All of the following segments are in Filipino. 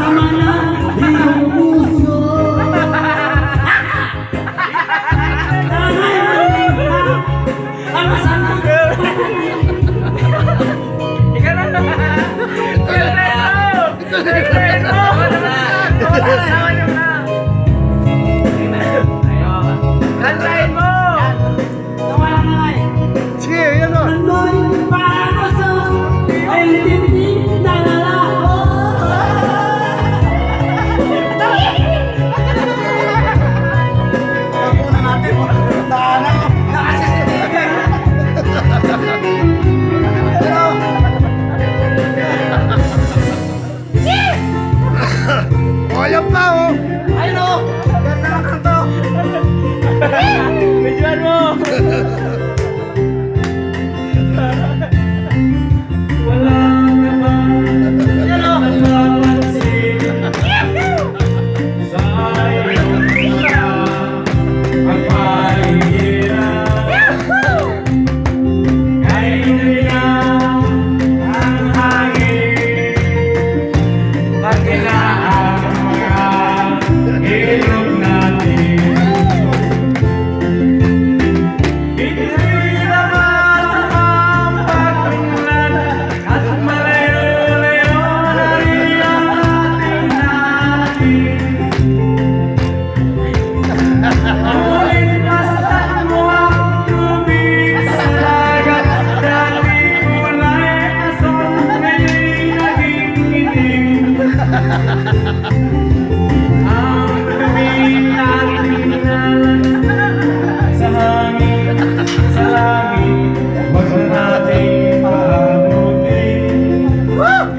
Sama na iyong puso. Ang masama. Ikaw na. Kantahin mo! Tawanan na nga eh. Sige, yan o. Ano'y paraso ay tinitinalala ko. Pagpunan natin mo. Tahanan mo. Nakasisitigan. O, yan pa o. Ayun o. Yan na ang kanto. Medyoan mo! Wala ka ba napapansin sa iyong mga ang paligiran? Ay iniyak ang hangin pag kinaang mga ilog natin.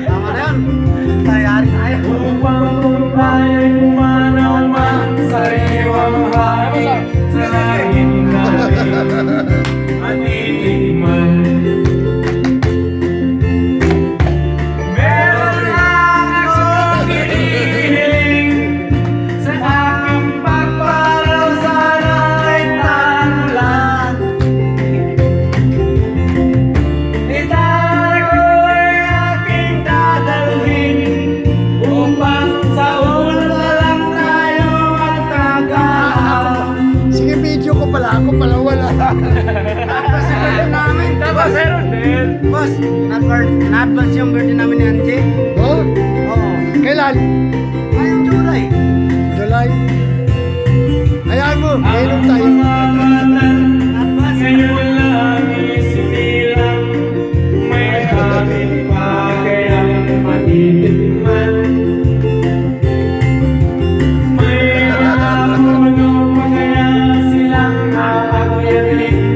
Tama na yan. Tayari tayo. Meron lang akong hinihiling sa aking pagparaw, sana ay tagulan. Itara ko ay aking dadalhin upang sa ulo lang tayo magkakaam. Sige, video ko pala. Ako pala wala. Tapos yung birthday namin. Tapos meron din. Boss, na-advance yung birthday namin ni Angie. Oh? Oo. Kailan? Ngayong July. July? Hayaan mo, kailan tayo?